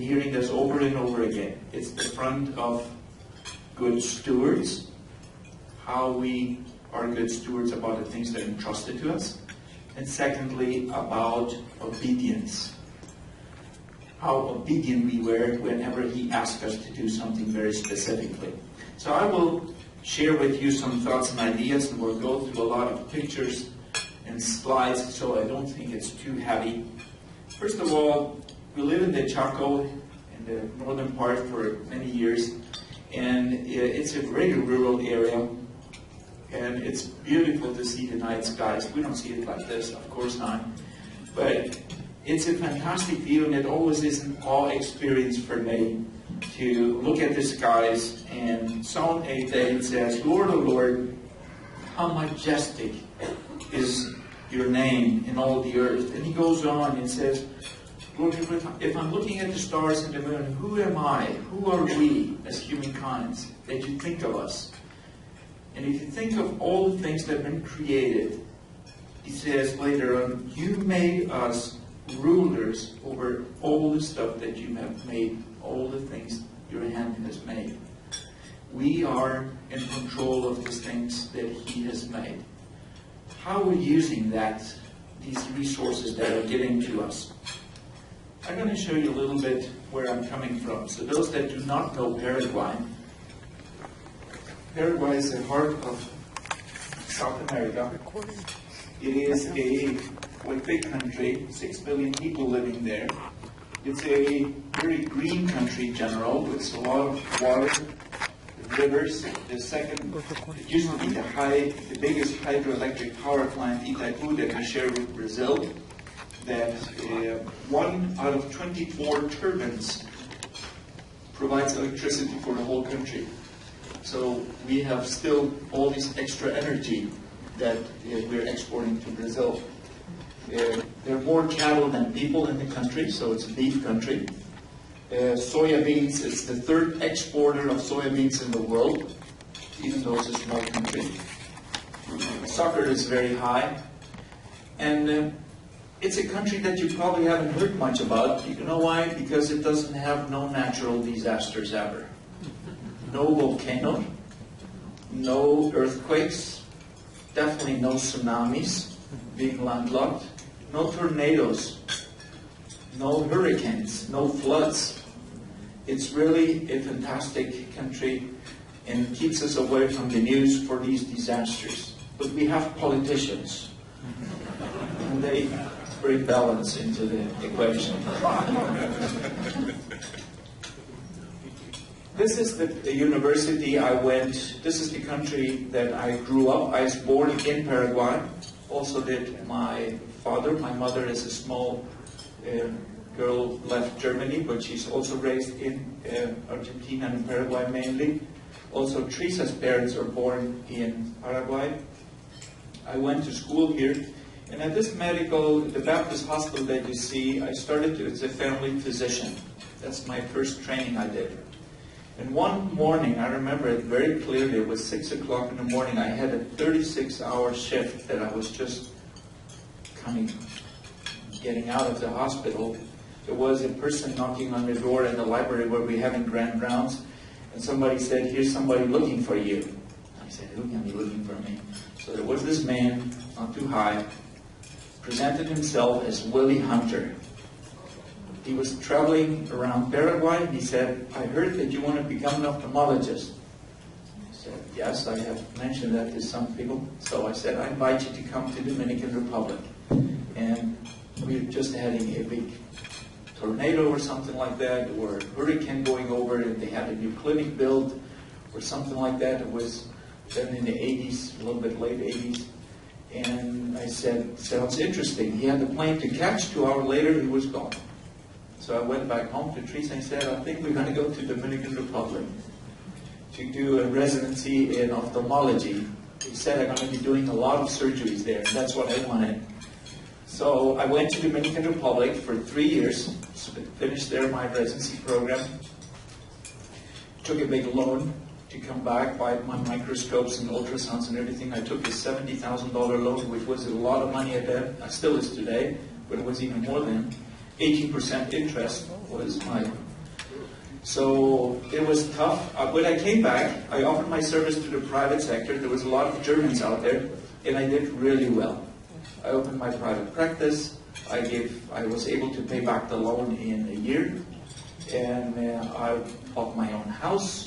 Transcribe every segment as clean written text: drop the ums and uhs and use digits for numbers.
hearing this over and over again. It's the front of good stewards, how we are good stewards about the things that are entrusted to us. And secondly, about obedience. How obedient we were whenever he asked us to do something very specifically. So I will share with you some thoughts and ideas, and we'll go through a lot of pictures and slides, so I don't think it's too heavy. First of all, we live in the Chaco, in the northern part, for many years, and it's a very rural area, and it's beautiful to see the night skies. We don't see it like this, of course not, but it's a fantastic view, and it always is an awe experience for me to look at the skies. And Psalm 8 David says, Lord, O Lord, how majestic is your name in all the earth. And he goes on and says, Lord, if I'm looking at the stars and the moon, who am I? Who are we as humankind that you think of us? And if you think of all the things that have been created, he says later on, you made us rulers over all the stuff that you have made, all the things your hand has made. We are in control of the things that he has made. How are we using these resources that are given to us? I'm going to show you a little bit where I'm coming from. So those that do not know Paraguay, Paraguay is the heart of South America. It is a big country, 6 million people living there. It's a very green country in general, with a lot of water, rivers. The second, it used to be the biggest hydroelectric power plant, Itaipu, that we share with Brazil. That 1 out of 24 turbines provides electricity for the whole country. So we have still all this extra energy that we're exporting to Brazil. There are more cattle than people in the country, so it's a beef country. Soybeans is the third exporter of soybeans in the world, even though it's a small country. Soccer is very high. And it's a country that you probably haven't heard much about. You know why? Because it doesn't have no natural disasters ever. No volcano, no earthquakes, definitely no tsunamis, being landlocked, no tornadoes, no hurricanes, no floods. It's really a fantastic country and keeps us away from the news for these disasters. But we have politicians, and they bring balance into the equation. This is the university I went. This is the country that I grew up. I was born in Paraguay. Also did my father. My mother is a small girl, left Germany, but she's also raised in Argentina and Paraguay mainly. Also, Teresa's parents are born in Paraguay. I went to school here. And at this the Baptist hospital that you see, I started as a family physician. That's my first training I did. And one morning, I remember it very clearly, it was 6 o'clock in the morning, I had a 36-hour shift that I was just kind of getting out of the hospital. There was a person knocking on the door in the library where we were having grand rounds, and somebody said, here's somebody looking for you. I said, who can be looking for me? So there was this man, not too high, presented himself as Willie Hunter. He was traveling around Paraguay. He said, I heard that you want to become an ophthalmologist. I said, yes, I have mentioned that to some people. So I said, I invite you to come to Dominican Republic. And we were just having a big tornado or something like that, or a hurricane going over, and they had a new clinic built, or something like that. It was then in the 80s, a little bit late 80s. And I said, sounds interesting. He had the plane to catch. 2 hours later, he was gone. So I went back home to Teresa and said, I think we're going to go to Dominican Republic to do a residency in ophthalmology. He said I'm going to be doing a lot of surgeries there, and that's what I wanted. So I went to Dominican Republic for 3 years, finished there my residency program, took a big loan to come back, buy my microscopes and ultrasounds and everything. I took a $70,000 loan, which was a lot of money at that. It still is today, but it was even more then. 18% interest was my So it was tough. When I came back, I offered my service to the private sector. There was a lot of Germans out there, and I did really well. I opened my private practice. I was able to pay back the loan in a year, and I bought my own house,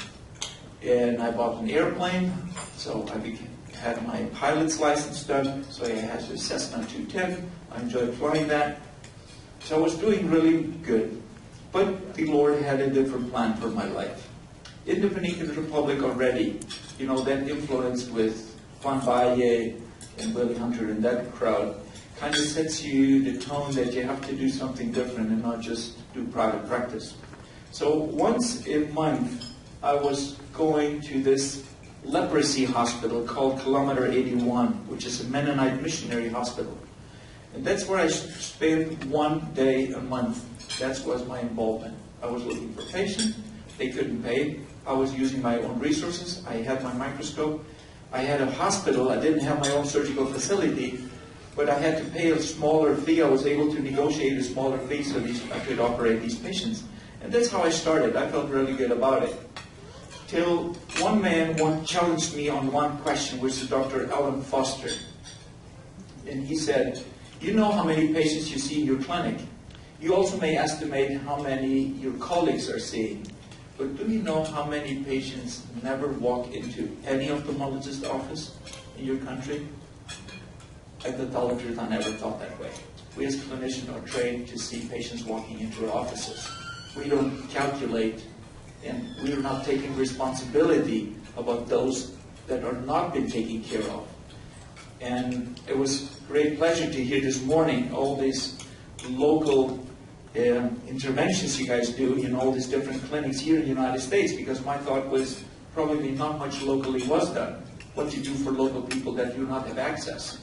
and I bought an airplane. So I had my pilot's license done, so I had the Cessna 210. I enjoyed flying that. So I was doing really good. But the Lord had a different plan for my life. In the Dominican Republic already, you know, that influence with Juan Valle and Willie Hunter and that crowd kind of sets you the tone that you have to do something different and not just do private practice. So once a month, I was going to this leprosy hospital called Kilometer 81, which is a Mennonite missionary hospital. And that's where I spent 1 day a month. That was my involvement. I was looking for patients. They couldn't pay. I was using my own resources. I had my microscope. I had a hospital. I didn't have my own surgical facility, but I had to pay a smaller fee. I was able to negotiate a smaller fee so I could operate these patients. And that's how I started. I felt really good about it. Till one man challenged me on one question, which is Dr. Alan Foster. And he said, you know how many patients you see in your clinic. You also may estimate how many your colleagues are seeing. But do you know how many patients never walk into any ophthalmologist office in your country? I have to tell the truth, I never thought that way. We as clinicians are trained to see patients walking into our offices. We don't calculate, and we're not taking responsibility about those that are not been taken care of. And it was a great pleasure to hear this morning all these local interventions you guys do in all these different clinics here in the United States, because my thought was probably not much locally was done. What to do for local people that do not have access.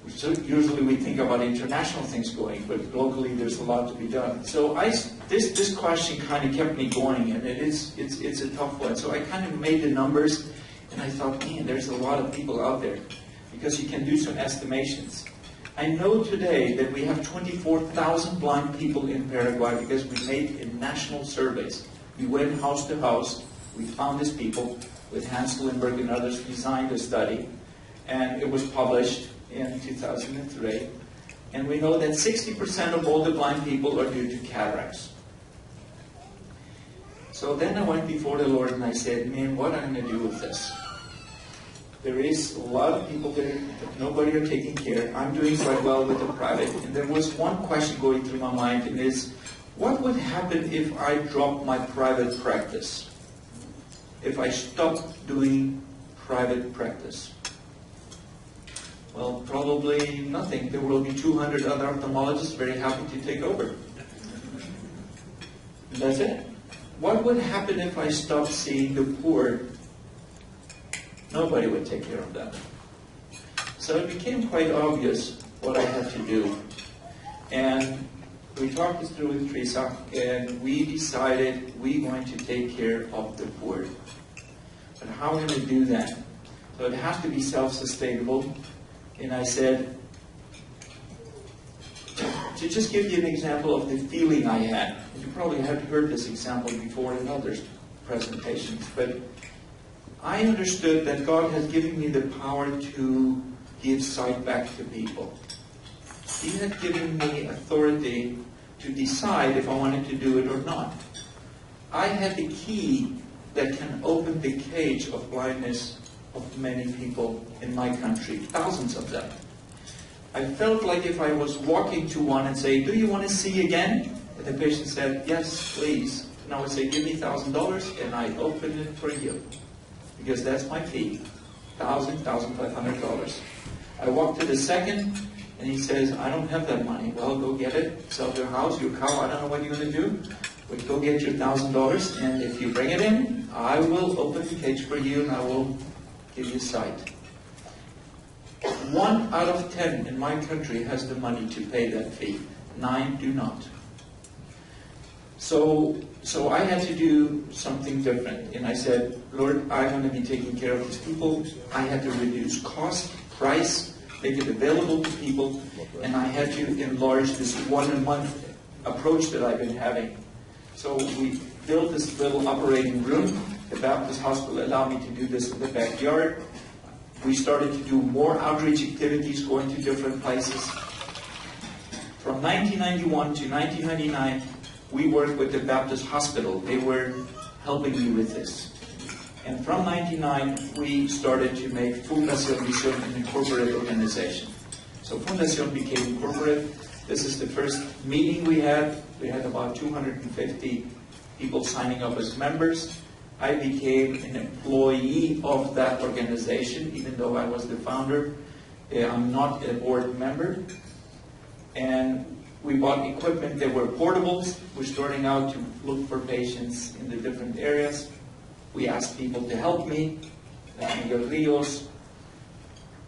So usually we think about international things going, but locally there's a lot to be done. So this question kind of kept me going, and it's a tough one. So I kind of made the numbers, and I thought, man, there's a lot of people out there, because you can do some estimations. I know today that we have 24,000 blind people in Paraguay because we made national surveys. We went house to house. We found these people with Hans Lindbergh and others designed a study, and it was published in 2003. And we know that 60% of all the blind people are due to cataracts. So then I went before the Lord and I said, man, what am I going to do with this? There is a lot of people there that nobody are taking care. I'm doing quite well with the private. And there was one question going through my mind, and is, what would happen if I dropped my private practice? If I stopped doing private practice? Well, probably nothing. There will be 200 other ophthalmologists very happy to take over. And that's it. What would happen if I stopped seeing the poor? Nobody would take care of them. So it became quite obvious what I had to do. And we talked this through with Teresa, and we decided we're going to take care of the poor. But how are we going to do that? So it has to be self-sustainable. And I said, to just give you an example of the feeling I had. You probably have heard this example before in other presentations, but I understood that God has given me the power to give sight back to people. He had given me authority to decide if I wanted to do it or not. I had the key that can open the cage of blindness of many people in my country, thousands of them. I felt like if I was walking to one and say, do you want to see again? And the patient said, yes, please. And I would say, give me $1,000 and I open it for you. Because that's my fee, $1,000, $1,500. I walk to the second, and he says, I don't have that money. Well, go get it, sell your house, your cow, I don't know what you're going to do. But go get your $1,000, and if you bring it in, I will open the cage for you, and I will give you sight. 1 out of 10 in my country has the money to pay that fee. 9 do not. So I had to do something different. And I said, Lord, I'm going to be taking care of these people. I had to reduce cost, price, make it available to people. And I had to enlarge this 1 a month approach that I've been having. So we built this little operating room. The Baptist Hospital allowed me to do this in the backyard. We started to do more outreach activities, going to different places. From 1991 to 1999, we worked with the Baptist Hospital. They were helping me with this. And from 1999, we started to make Fundación Visión an incorporated organization. So Fundación became corporate. This is the first meeting we had. We had about 250 people signing up as members. I became an employee of that organization, even though I was the founder. I'm not a board member. And we bought equipment that were portables. We're starting out to look for patients in the different areas. We asked people to help me, Miguel Rios.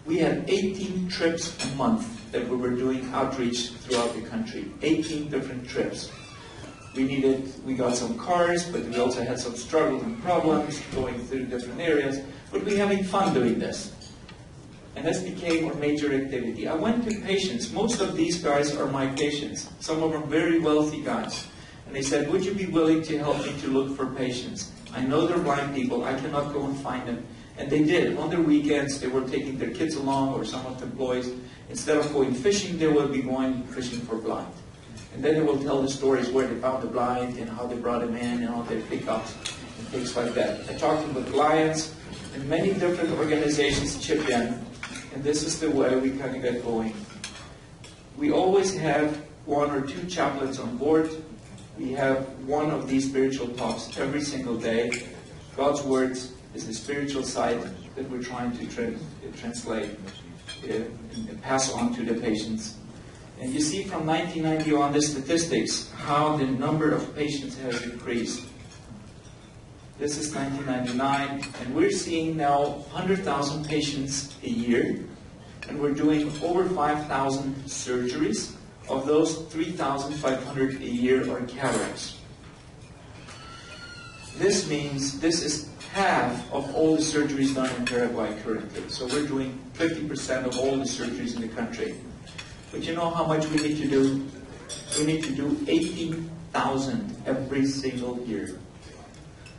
We had 18 trips a month that we were doing outreach throughout the country. 18 different trips. We got some cars, but we also had some struggles and problems going through different areas. But we're having fun doing this. And this became our major activity. I went to patients. Most of these guys are my patients. Some of them very wealthy guys. And they said, would you be willing to help me to look for patients? I know they're blind people. I cannot go and find them. And they did. On their weekends, they were taking their kids along, or some of the boys. Instead of going fishing, they will be going fishing for blind. And then they will tell the stories where they found the blind and how they brought him in and all their pickups and things like that. I talked with Lions, and many different organizations chip in. And this is the way we kind of get going. We always have 1 or 2 chaplains on board. We have one of these spiritual talks every single day. God's words is the spiritual side that we're trying to translate and pass on to the patients. And you see from 1990 on the statistics how the number of patients has increased. This is 1999, and we're seeing now 100,000 patients a year, and we're doing over 5,000 surgeries. Of those, 3,500 a year are cataracts. This means this is half of all the surgeries done in Paraguay currently. So we're doing 50% of all the surgeries in the country. But you know how much we need to do? We need to do 18,000 every single year.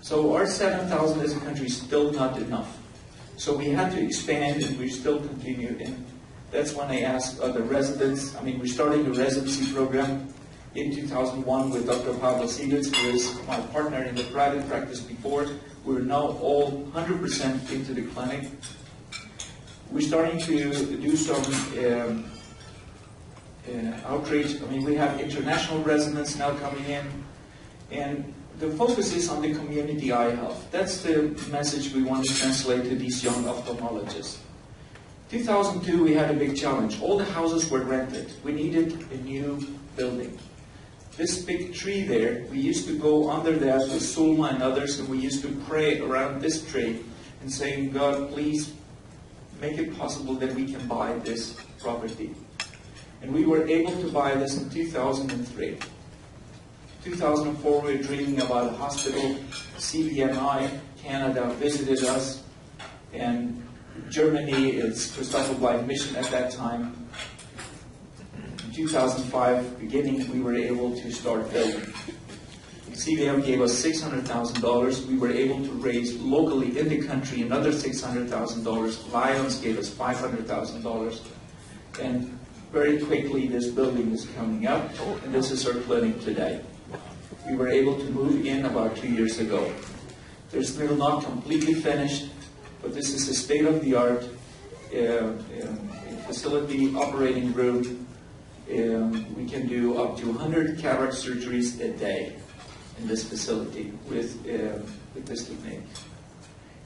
So our 7,000 as a country is still not enough. So we had to expand, and we still continue. And that's when I asked the residents. We're starting a residency program in 2001 with Dr. Pablo Siegels, who is my partner in the private practice before. We're now all 100% into the clinic. We're starting to do some outreach. We have international residents now coming in. And the focus is on the community eye health. That's the message we want to translate to these young ophthalmologists. 2002, we had a big challenge. All the houses were rented. We needed a new building. This big tree there, we used to go under that with Sulma and others, and we used to pray around this tree and saying, God, please make it possible that we can buy this property. And we were able to buy this in 2003. 2004, we were dreaming about a hospital. CBMI Canada visited us, and Germany, it's Christopher Blind Mission at that time. In 2005, beginning, we were able to start building. CBM gave us $600,000. We were able to raise locally in the country another $600,000. Lions gave us $500,000. And very quickly, this building is coming up, and this is our clinic today. We were able to move in about 2 years ago. They're still not completely finished, but this is a state-of-the-art facility, operating room. We can do up to 100 cataract surgeries a day in this facility with this technique.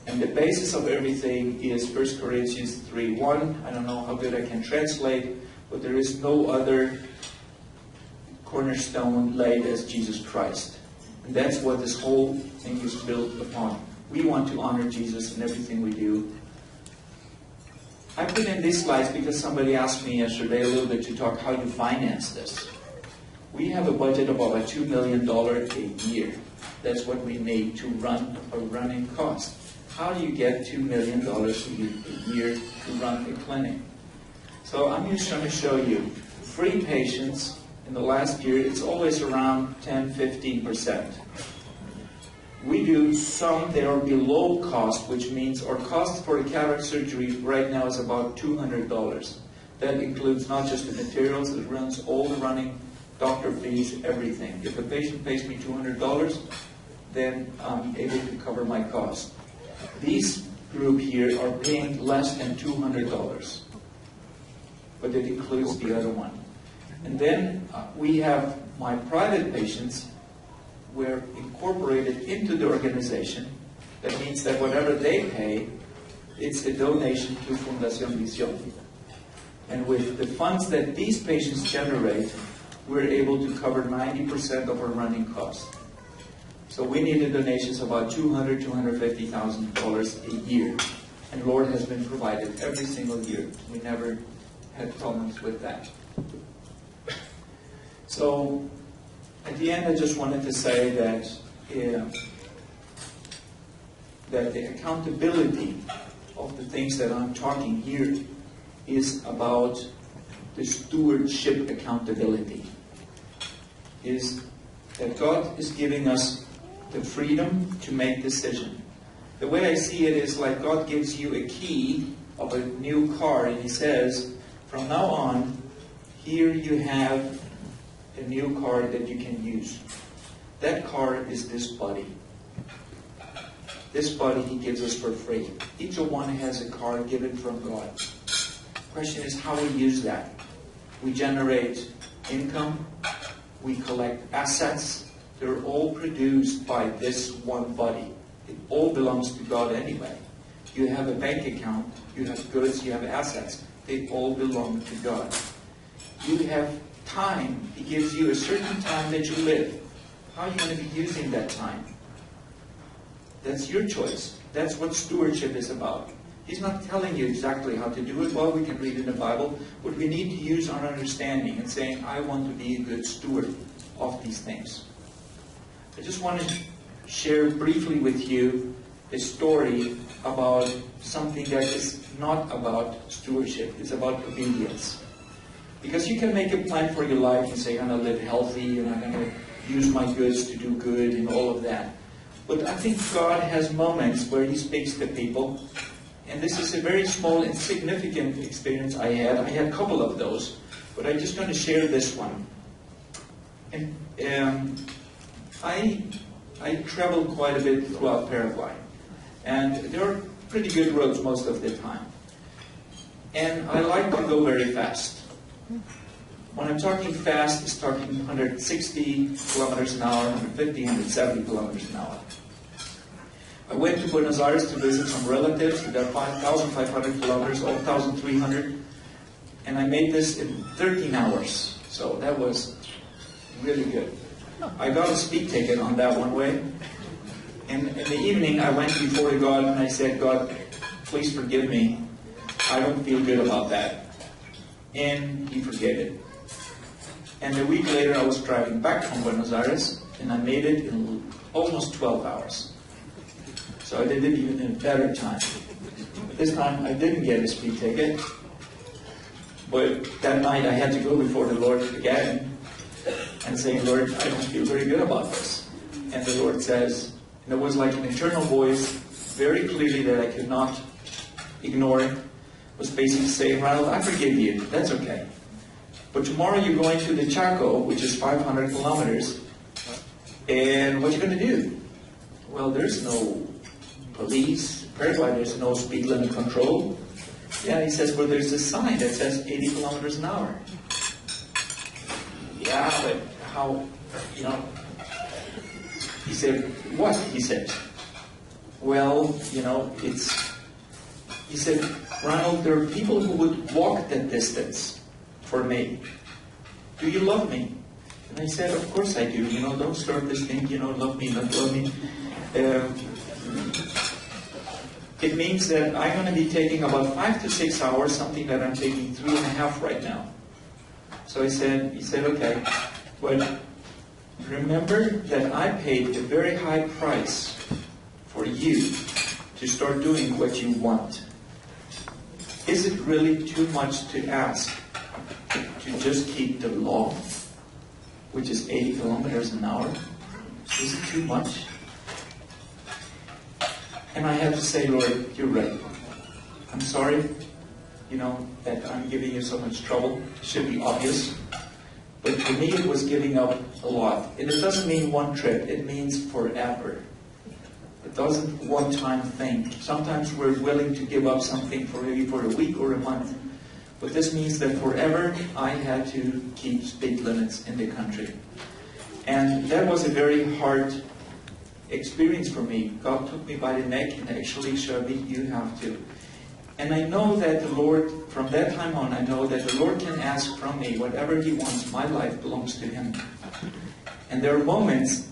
And the basis of everything is 1 Corinthians 3:1. I don't know how good I can translate, but there is no other cornerstone laid as Jesus Christ. And that's what this whole thing is built upon. We want to honor Jesus in everything we do. I put in these slides because somebody asked me yesterday a little bit to talk how you finance this. We have a budget of about $2 million a year. That's what we need to run a running cost. How do you get $2 million a year to run a clinic? So I'm just going to show you free patients, in the last year, it's always around 10-15%. We do some that are below cost, which means our cost for a cataract surgery right now is about $200. That includes not just the materials, it runs all the running, doctor fees, everything. If a patient pays me $200, then I'm able to cover my cost. These group here are paying less than $200, but it includes the other one. And then we have my private patients. We're incorporated into the organization. That means that whatever they pay, it's a donation to Fundación Visión. And with the funds that these patients generate, we're able to cover 90% of our running costs. So we needed donations of about $200,000 to $250,000 a year. And Lord has been provided every single year. We never had problems with that. So at the end, I just wanted to say that that the accountability of the things that I'm talking here is about the stewardship accountability. Is that God is giving us the freedom to make decisions. The way I see it is like God gives you a key of a new car and He says, from now on, here you have a new car that you can use. That car is this body. This body He gives us for free. Each one has a car given from God. The question is how we use that. We generate income. We collect assets. They're all produced by this one body. It all belongs to God anyway. You have a bank account. You have goods. You have assets. They all belong to God. You have time. He gives you a certain time that you live. How are you going to be using that time? That's your choice. That's what stewardship is about. He's not telling you exactly how to do it. Well, we can read in the Bible, but we need to use our understanding and saying, I want to be a good steward of these things. I just want to share briefly with you a story about something that is not about stewardship. It's about obedience. Because you can make a plan for your life and say, I'm going to live healthy and I'm going to use my goods to do good and all of that. But I think God has moments where He speaks to people. And this is a very small, insignificant experience I had. I had a couple of those. But I'm just going to share this one. And I traveled quite a bit throughout Paraguay. And there are pretty good roads most of the time. And I like to go very fast. When I'm talking fast, it's talking 160 kilometers an hour, 150, 170 kilometers an hour. I went to Buenos Aires to visit some relatives. They're 5,500 kilometers, all 1,300. And I made this in 13 hours. So that was really good. I got a speed ticket on that one way. And in the evening, I went before God and I said, God, please forgive me. I don't feel good about that. And He forgave it. And a week later, I was driving back from Buenos Aires, and I made it in almost 12 hours. So I did it even in a better time. This time, I didn't get a speed ticket. But that night, I had to go before the Lord again and say, Lord, I don't feel very good about this. And the Lord says, and it was like an internal voice, very clearly that I could not ignore it, was basically saying, Rainald, I forgive you. That's okay. But tomorrow you're going to the Chaco, which is 500 kilometers. And what are you going to do? Well, there's no police. Paraguay, there's no speed limit control. Yeah, he says, well, there's a sign that says 80 kilometers an hour. Yeah, but how, He said, what? He said, well, he said, Rainald, there are people who would walk that distance for me. Do you love me? And I said, of course I do. Don't start this thing, love me, not love me. It means that I'm going to be taking about 5 to 6 hours, something that I'm taking 3.5 right now. So he said, okay, but remember that I paid a very high price for you to start doing what you want. Is it really too much to ask to just keep the law? which is 80 kilometers an hour. Is it too much? And I had to say, Lord, you're right. I'm sorry, that I'm giving you so much trouble. It should be obvious. But for me, it was giving up a lot. And it doesn't mean one trip. It means forever. It doesn't one-time thing. Sometimes we're willing to give up something for maybe for a week or a month. But this means that forever I had to keep speed limits in the country. And that was a very hard experience for me. God took me by the neck and actually showed me, you have to. And I know that the Lord, from that time on, I know that the Lord can ask from me whatever He wants. My life belongs to Him. And there are moments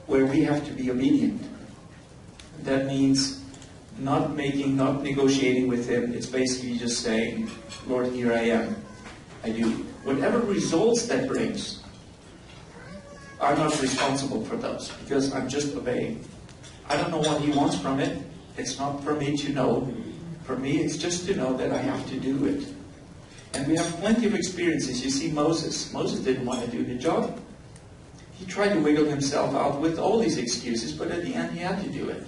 where we have to be obedient. That means not negotiating with Him. It's basically just saying, Lord, here I am. I do. Whatever results that brings, I'm not responsible for those because I'm just obeying. I don't know what He wants from it. It's not for me to know. For me, it's just to know that I have to do it. And we have plenty of experiences. You see Moses. Moses didn't want to do the job. He tried to wiggle himself out with all these excuses, but at the end he had to do it.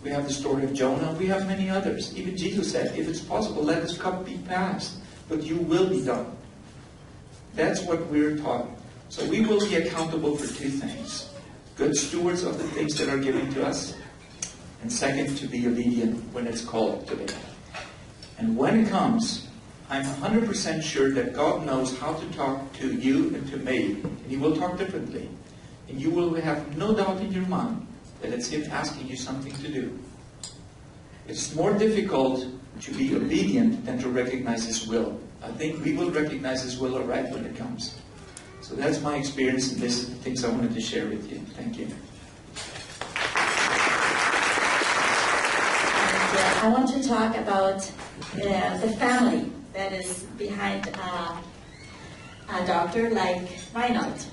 We have the story of Jonah. We have many others. Even Jesus said, if it's possible, let this cup be passed, but you will be done. That's what we're taught. So we will be accountable for two things. Good stewards of the things that are given to us. And second, to be obedient when it's called to be. And when it comes, I'm 100% sure that God knows how to talk to you and to me. And He will talk differently. And you will have no doubt in your mind that it's Him asking you something to do. It's more difficult to be obedient than to recognize His will. I think we will recognize His will all right when it comes. So that's my experience, and these are the things I wanted to share with you. Thank you. I want to talk about the family that is behind a doctor like Rainald.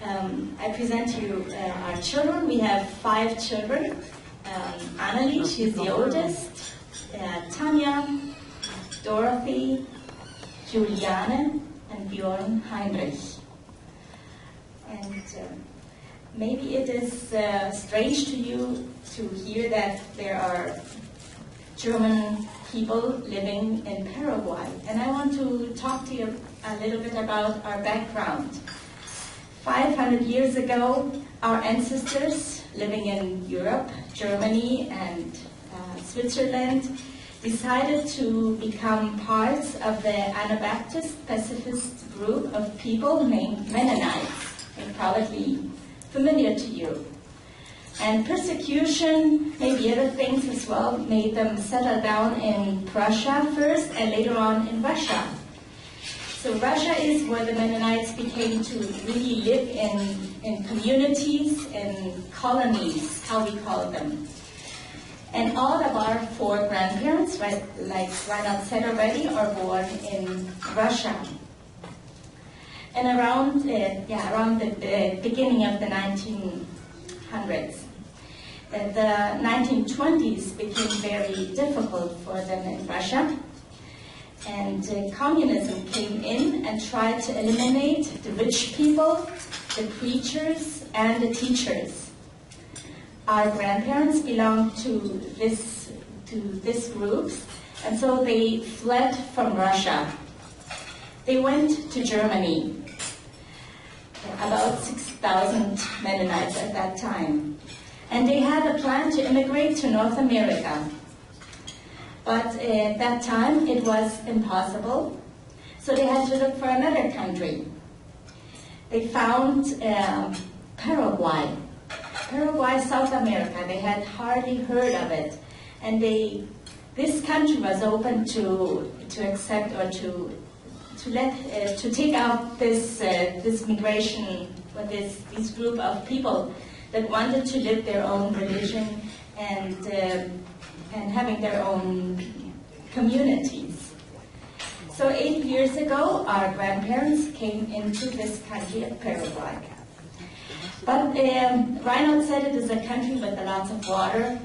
I present to you our children. We have 5 children. Annalie, she's the oldest. Tanya, Dorothy, Juliane, and Bjorn Heinrich. And maybe it is strange to you to hear that there are German people living in Paraguay. And I want to talk to you a little bit about our background. 500 years ago, our ancestors living in Europe, Germany, and Switzerland decided to become parts of the Anabaptist pacifist group of people named Mennonites, and probably familiar to you. And persecution, maybe other things as well, made them settle down in Prussia first and later on in Russia. So Russia is where the Mennonites became to really live in communities, in colonies, how we call them. And all of our 4 grandparents, right, like Rainald said already, are born in Russia. And around the beginning of the 1900s, the 1920s became very difficult for them in Russia. And communism came in and tried to eliminate the rich people, the preachers, and the teachers. Our grandparents belonged to this group, and so they fled from Russia. They went to Germany, about 6,000 Mennonites at that time. And they had a plan to immigrate to North America. But at that time, it was impossible. So they had to look for another country. They found Paraguay. Paraguay, South America. They had hardly heard of it. And this country was open to accept or to take out this migration, or this group of people that wanted to live their own religion and having their own communities. So 8 years ago, our grandparents came into this country of Paraguay. But Rainald said it is a country with lots of water,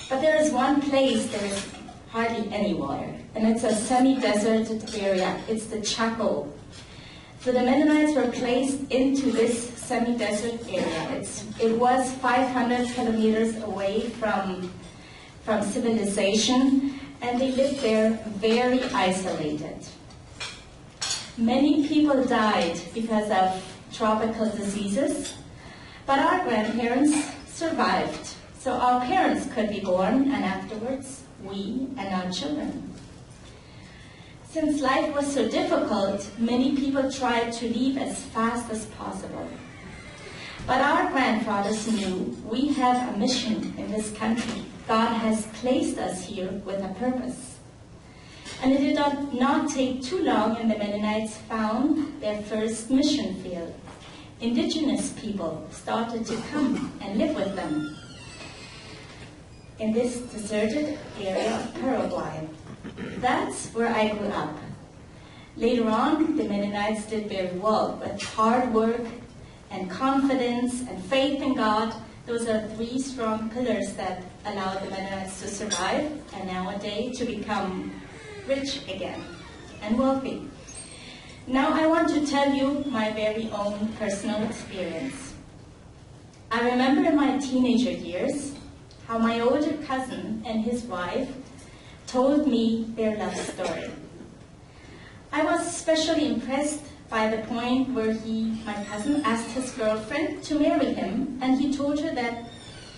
but there is one place there is hardly any water, and it's a semi-deserted area. It's the Chaco. So the Mennonites were placed into this semi-desert area. It was 500 kilometers away from civilization, and they lived there very isolated. Many people died because of tropical diseases, but our grandparents survived. So our parents could be born, and afterwards, we and our children. Since life was so difficult, many people tried to leave as fast as possible. But our grandfathers knew we have a mission in this country. God has placed us here with a purpose. And it did not take too long, and the Mennonites found their first mission field. Indigenous people started to come and live with them in this deserted area of Paraguay. That's where I grew up. Later on, the Mennonites did very well with hard work and confidence and faith in God. Those are 3 strong pillars that allowed the Mennonites to survive and nowadays to become rich again and wealthy. Now I want to tell you my very own personal experience. I remember in my teenager years how my older cousin and his wife told me their love story. I was especially impressed by the point where my cousin, asked his girlfriend to marry him, and he told her that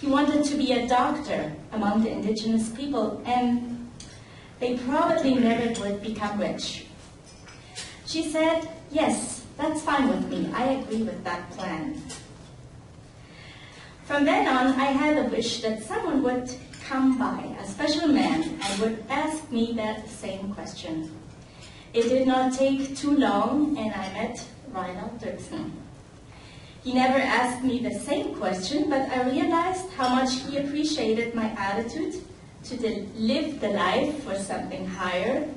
he wanted to be a doctor among the indigenous people, and they probably never would become rich. She said, "Yes, that's fine with me. I agree with that plan." From then on, I had a wish that someone would come by, a special man, and would ask me that same question. It did not take too long, and I met Rainald Duerksen. He never asked me the same question, but I realized how much he appreciated my attitude to live the life for something higher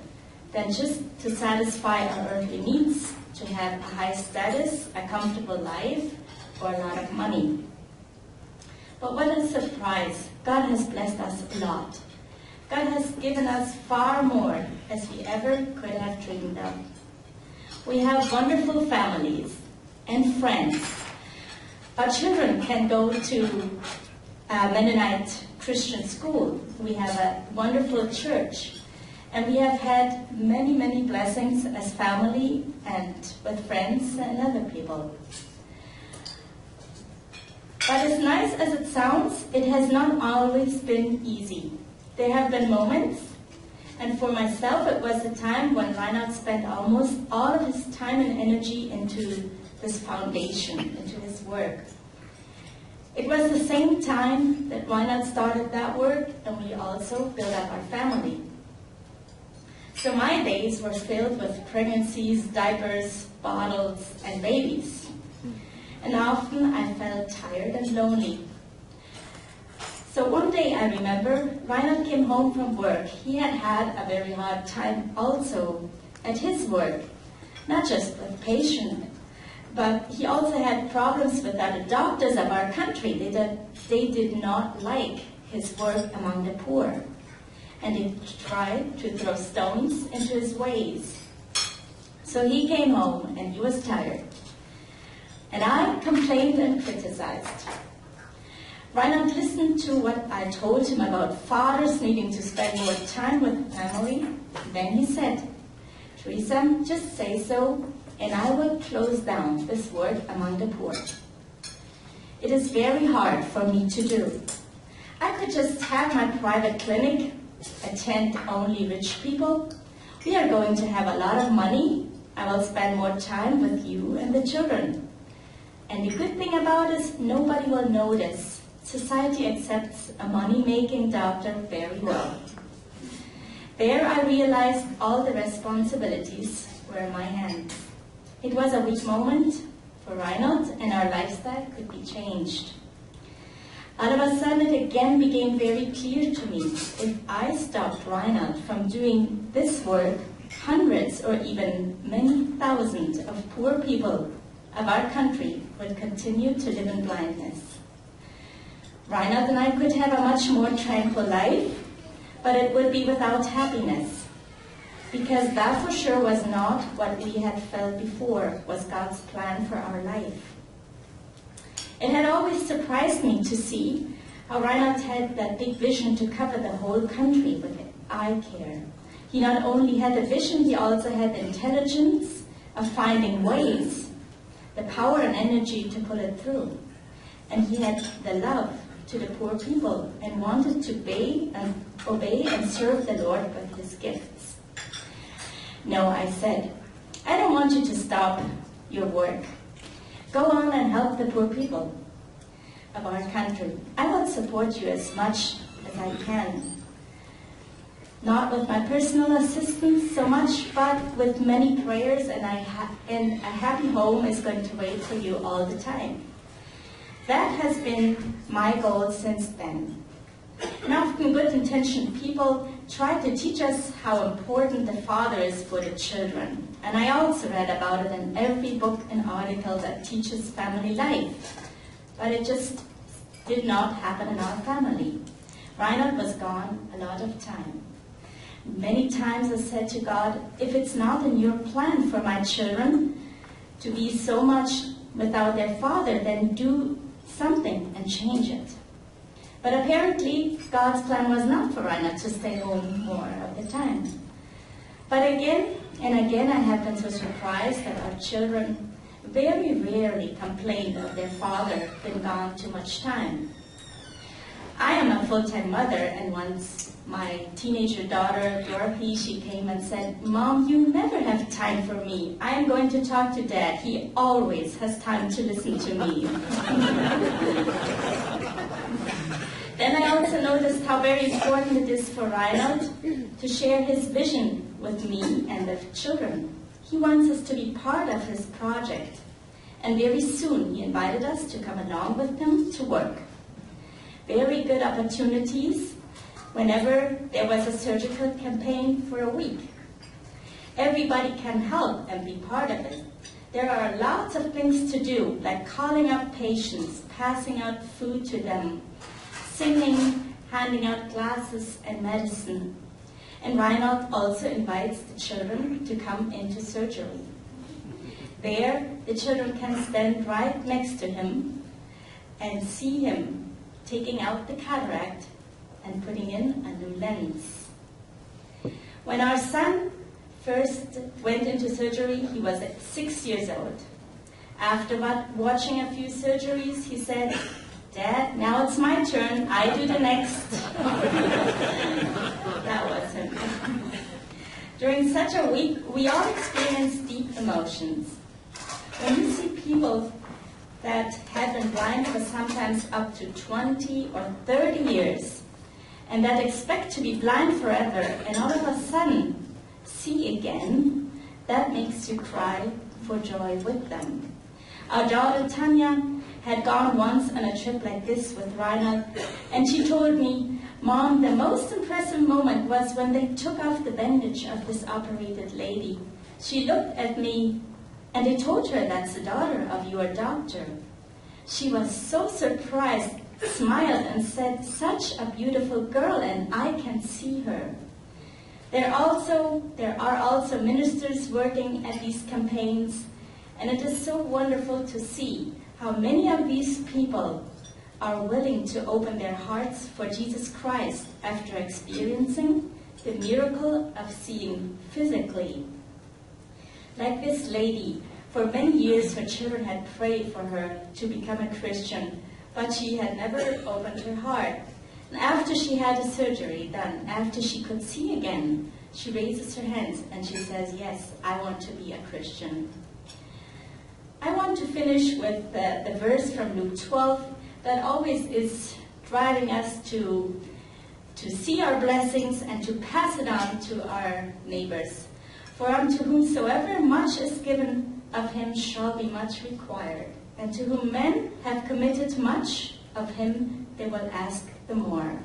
than just to satisfy our earthly needs, to have a high status, a comfortable life, or a lot of money. But what a surprise. God has blessed us a lot. God has given us far more as we ever could have dreamed of. We have wonderful families and friends. Our children can go to a Mennonite Christian school. We have a wonderful church. And we have had many, many blessings as family and with friends and other people. But as nice as it sounds, it has not always been easy. There have been moments, and for myself it was a time when Rainald spent almost all of his time and energy into this foundation, into his work. It was the same time that Rainald started that work, and we also built up our family. So my days were filled with pregnancies, diapers, bottles, and babies. And often I felt tired and lonely. So one day I remember Rainald came home from work. He had had a very hard time also at his work, not just with patients, but he also had problems with other doctors of our country. They did not like his work among the poor, and they tried to throw stones into his ways. So he came home and he was tired. And I complained and criticized. Rainald listened to what I told him about fathers needing to spend more time with family. Then he said, "Teresa, just say so, and I will close down this work among the poor. It is very hard for me to do. I could just have my private clinic, attend only rich people. We are going to have a lot of money. I will spend more time with you and the children. And the good thing about it is nobody will notice. Society accepts a money-making doctor very well." There I realized all the responsibilities were in my hands. It was a weak moment for Rainald, and our lifestyle could be changed. All of a sudden it again became very clear to me, if I stopped Rainald from doing this work, hundreds or even many thousands of poor people of our country would continue to live in blindness. Rainald and I could have a much more tranquil life, but it would be without happiness. because that for sure was not what we had felt before was God's plan for our life. It had always surprised me to see how Rainald had that big vision to cover the whole country with eye care. He not only had the vision, he also had the intelligence of finding ways, the power and energy to pull it through. And he had the love to the poor people and wanted to obey and serve the Lord with his gifts. No, I said, I don't want you to stop your work. Go on and help the poor people of our country. I will support you as much as I can. Not with my personal assistance so much, but with many prayers, and a happy home is going to wait for you all the time. That has been my goal since then. And often good-intentioned people try to teach us how important the father is for the children. And I also read about it in every book and article that teaches family life. But it just did not happen in our family. Rainald was gone a lot of time. Many times I said to God, if it's not in your plan for my children to be so much without their father, then do something and change it. But apparently, God's plan was not for Rainald to stay home more of the time. But again and again, I have been so surprised that our children very rarely complained of their father being gone too much time. I am a full-time mother, and once my teenager daughter, Dorothy, she came and said, Mom, you never have time for me. I am going to talk to Dad. He always has time to listen to me. Then I also noticed how very important it is for Rainald to share his vision with me and the children. He wants us to be part of his project. And very soon he invited us to come along with him to work. Very good opportunities whenever there was a surgical campaign for a week. Everybody can help and be part of it. There are lots of things to do, like calling up patients, passing out food to them, singing, handing out glasses and medicine. And Rainald also invites the children to come into surgery. There, the children can stand right next to him and see him taking out the cataract and putting in a new lens. When our son first went into surgery, he was 6 years old. After watching a few surgeries, he said, Dad, now it's my turn. I do the next. That was him. During such a week, we all experience deep emotions. When you see people that have been blind for sometimes up to 20 or 30 years, and that expect to be blind forever, and all of a sudden see again, that makes you cry for joy with them. Our daughter Tanya had gone once on a trip like this with Rainald, and she told me, Mom, the most impressive moment was when they took off the bandage of this operated lady. She looked at me, and I told her, that's the daughter of your doctor. She was so surprised, smiled, and said, such a beautiful girl, and I can see her. There are also ministers working at these campaigns, and it is so wonderful to see how many of these people are willing to open their hearts for Jesus Christ after experiencing the miracle of seeing physically. Like this lady, for many years her children had prayed for her to become a Christian, but she had never opened her heart. And after she had a surgery done, after she could see again, she raises her hands and she says, yes, I want to be a Christian. I want to finish with the verse from Luke 12 that always is driving us to see our blessings and to pass it on to our neighbors. For unto whomsoever much is given of him shall be much required, and to whom men have committed much, of him they will ask the more.